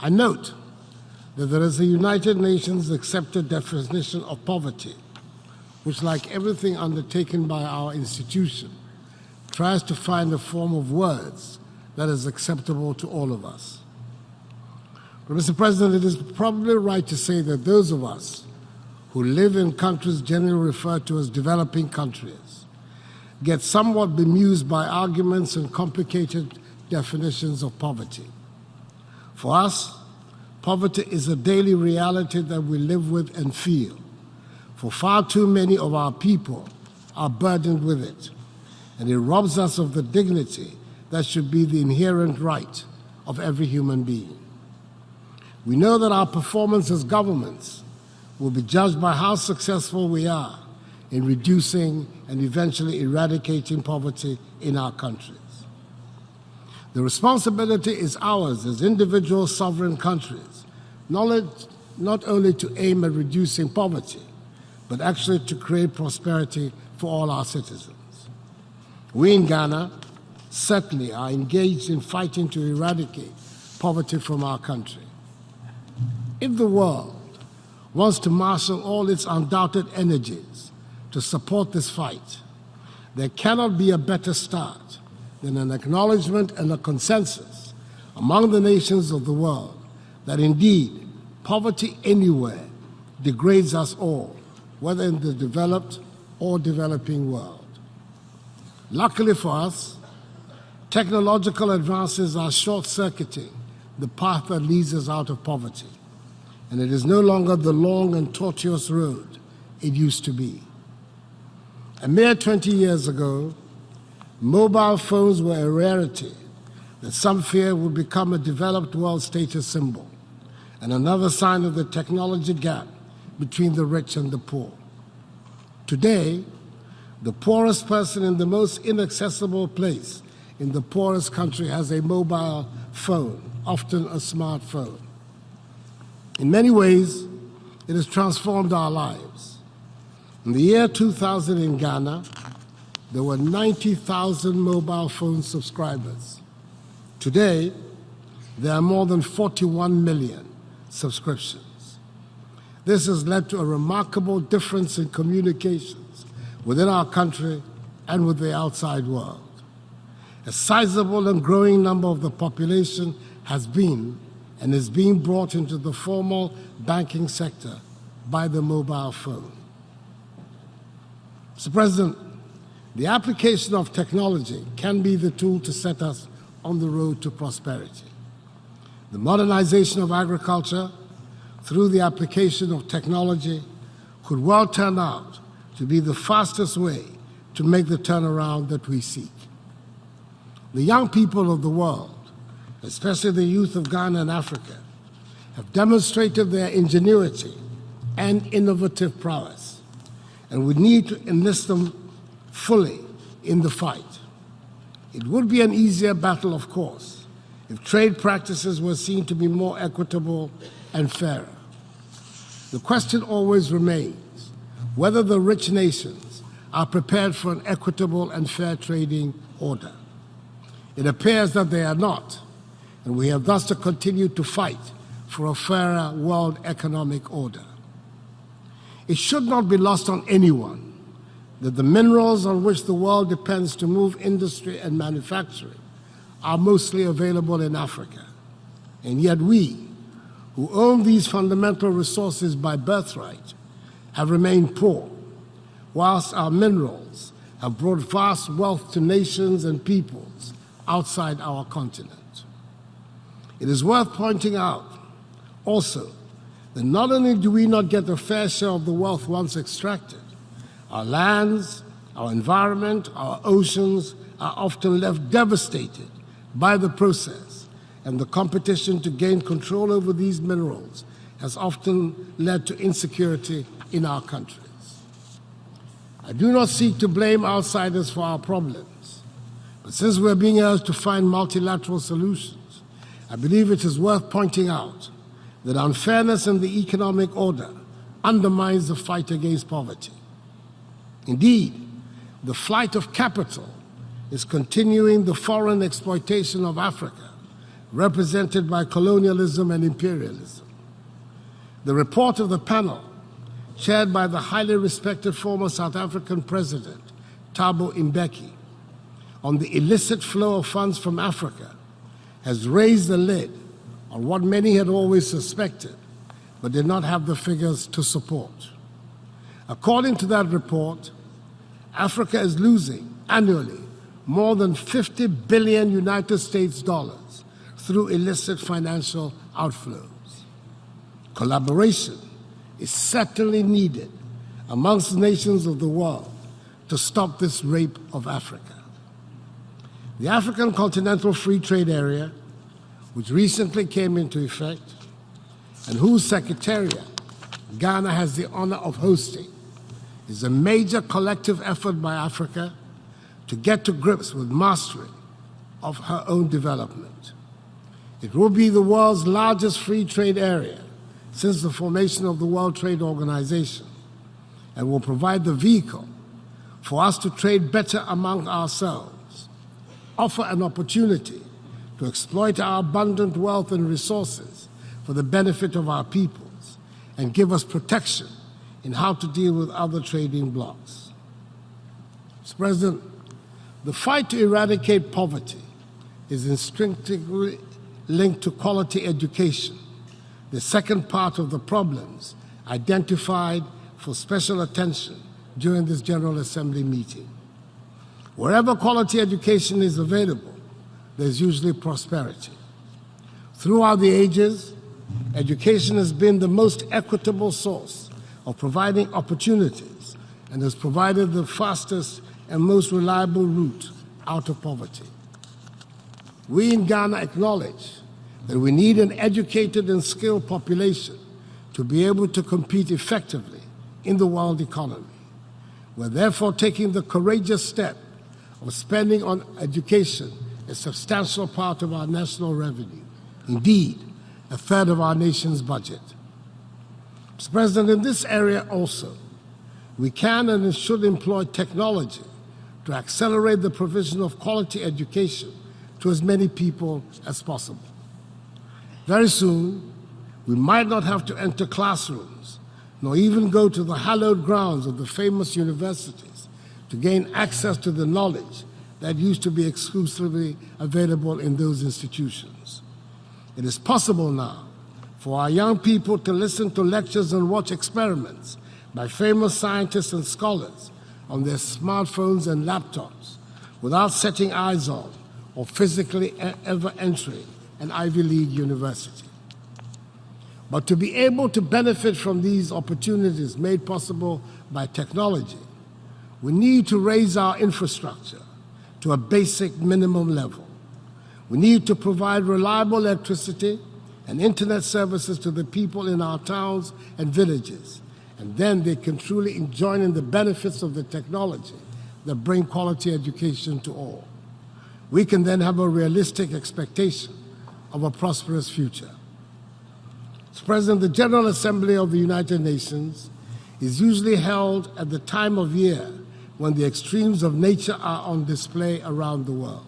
I note that there is a United Nations accepted definition of poverty, which, like everything undertaken by our institution, tries to find a form of words that is acceptable to all of us. But, Mr. President, it is probably right to say that those of us who live in countries generally referred to as developing countries get somewhat bemused by arguments and complicated definitions of poverty. For us, poverty is a daily reality that we live with and feel. For far too many of our people are burdened with it, and it robs us of the dignity that should be the inherent right of every human being. We know that our performance as governments will be judged by how successful we are in reducing and eventually eradicating poverty in our countries. The responsibility is ours as individual sovereign countries, not only to aim at reducing poverty, but actually to create prosperity for all our citizens. We in Ghana certainly are engaged in fighting to eradicate poverty from our country. If the world wants to marshal all its undoubted energies to support this fight, there cannot be a better start than an acknowledgement and a consensus among the nations of the world that indeed poverty anywhere degrades us all, whether in the developed or developing world. Luckily for us, technological advances are short-circuiting the path that leads us out of poverty, and it is no longer the long and tortuous road it used to be. A mere 20 years ago, mobile phones were a rarity that some fear would become a developed world status symbol and another sign of the technology gap between the rich and the poor. Today, the poorest person in the most inaccessible place in the poorest country has a mobile phone, often a smartphone. In many ways, it has transformed our lives. In the year 2000 in Ghana, there were 90,000 mobile phone subscribers. Today, there are more than 41 million subscriptions. This has led to a remarkable difference in communications within our country and with the outside world. A sizable and growing number of the population has been and is being brought into the formal banking sector by the mobile phone. Mr. President, the application of technology can be the tool to set us on the road to prosperity. The modernization of agriculture through the application of technology could well turn out to be the fastest way to make the turnaround that we seek. The young people of the world, especially the youth of Ghana and Africa, have demonstrated their ingenuity and innovative prowess, and we need to enlist them fully in the fight. It would be an easier battle, of course, if trade practices were seen to be more equitable and fairer. The question always remains whether the rich nations are prepared for an equitable and fair trading order. It appears that they are not, and we have thus to continue to fight for a fairer world economic order. It should not be lost on anyone that the minerals on which the world depends to move industry and manufacturing are mostly available in Africa. And yet we, who own these fundamental resources by birthright, have remained poor, whilst our minerals have brought vast wealth to nations and peoples outside our continent. It is worth pointing out also that not only do we not get a fair share of the wealth once extracted, our lands, our environment, our oceans are often left devastated by the process, and the competition to gain control over these minerals has often led to insecurity in our countries. I do not seek to blame outsiders for our problems, but since we're being urged to find multilateral solutions, I believe it is worth pointing out that unfairness in the economic order undermines the fight against poverty. Indeed, the flight of capital is continuing the foreign exploitation of Africa represented by colonialism and imperialism. The report of the panel, chaired by the highly respected former South African President, Thabo Mbeki, on the illicit flow of funds from Africa, has raised the lid on what many had always suspected, but did not have the figures to support. According to that report, Africa is losing annually more than 50 billion United States dollars through illicit financial outflows. Collaboration is certainly needed amongst nations of the world to stop this rape of Africa. The African Continental Free Trade Area, which recently came into effect, and whose secretariat Ghana has the honor of hosting, is a major collective effort by Africa to get to grips with mastery of her own development. It will be the world's largest free trade area since the formation of the World Trade Organization, and will provide the vehicle for us to trade better among ourselves, offer an opportunity to exploit our abundant wealth and resources for the benefit of our peoples, and give us protection in how to deal with other trading blocs. Mr. President, the fight to eradicate poverty is intrinsically linked to quality education, the second part of the problems identified for special attention during this General Assembly meeting. Wherever quality education is available, there's usually prosperity. Throughout the ages, education has been the most equitable source of providing opportunities and has provided the fastest and most reliable route out of poverty. We in Ghana acknowledge that we need an educated and skilled population to be able to compete effectively in the world economy. We're therefore taking the courageous step of spending on education a substantial part of our national revenue, indeed, a third of our nation's budget. Mr. President, in this area also, we can and should employ technology to accelerate the provision of quality education to as many people as possible. Very soon, we might not have to enter classrooms, nor even go to the hallowed grounds of the famous universities to gain access to the knowledge that used to be exclusively available in those institutions. It is possible now for our young people to listen to lectures and watch experiments by famous scientists and scholars on their smartphones and laptops without setting eyes on or physically ever entering an Ivy League university. But to be able to benefit from these opportunities made possible by technology, we need to raise our infrastructure to a basic minimum level. We need to provide reliable electricity and internet services to the people in our towns and villages, and then they can truly join in the benefits of the technology that bring quality education to all. We can then have a realistic expectation of a prosperous future. Mr. President, the General Assembly of the United Nations is usually held at the time of year when the extremes of nature are on display around the world.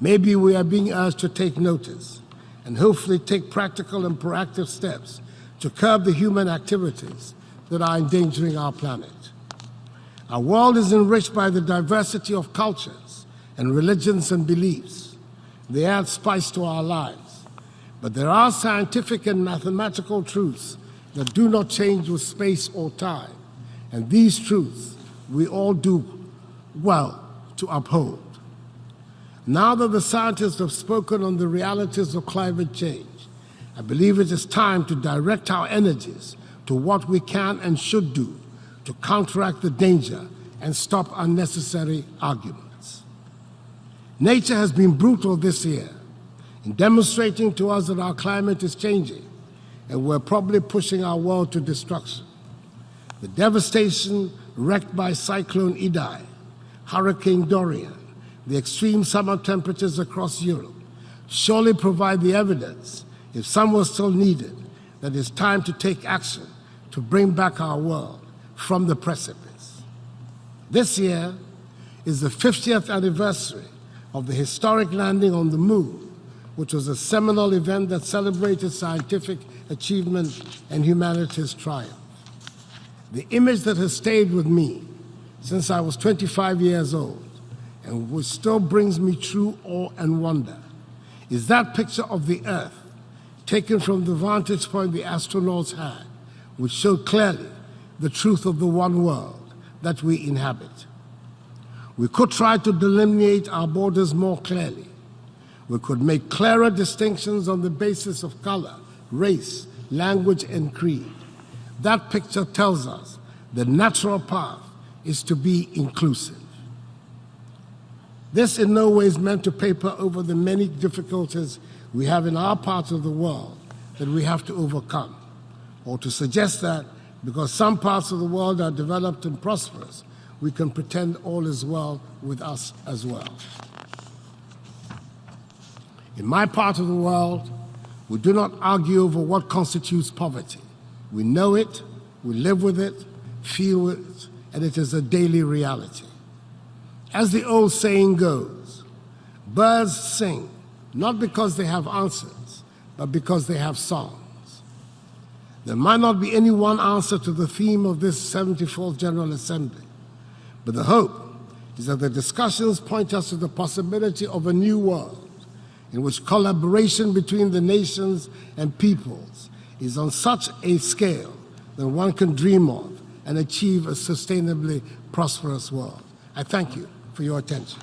Maybe we are being urged to take notice and hopefully take practical and proactive steps to curb the human activities that are endangering our planet. Our world is enriched by the diversity of cultures and religions and beliefs. They add spice to our lives. But there are scientific and mathematical truths that do not change with space or time. And these truths we all do well to uphold. Now that the scientists have spoken on the realities of climate change, I believe it is time to direct our energies to what we can and should do to counteract the danger and stop unnecessary arguments. Nature has been brutal this year in demonstrating to us that our climate is changing and we're probably pushing our world to destruction. The devastation wreaked by Cyclone Idai, Hurricane Dorian, the extreme summer temperatures across Europe surely provide the evidence, if some was still needed, that it's time to take action to bring back our world from the precipice. This year is the 50th anniversary of the historic landing on the moon which was a seminal event that celebrated scientific achievement and humanity's triumph. The image that has stayed with me since I was 25 years old, and which still brings me true awe and wonder, is that picture of the Earth taken from the vantage point the astronauts had, which showed clearly the truth of the one world that we inhabit. We could try to delineate our borders more clearly. We could make clearer distinctions on the basis of color, race, language, and creed. That picture tells us the natural path is to be inclusive. This in no way is meant to paper over the many difficulties we have in our part of the world that we have to overcome, or to suggest that because some parts of the world are developed and prosperous, we can pretend all is well with us as well. In my part of the world, we do not argue over what constitutes poverty. We know it, we live with it, feel it, and it is a daily reality. As the old saying goes, birds sing not because they have answers, but because they have songs. There might not be any one answer to the theme of this 74th General Assembly, but the hope is that the discussions point us to the possibility of a new world in which collaboration between the nations and peoples is on such a scale that one can dream of and achieve a sustainably prosperous world. I thank you for your attention.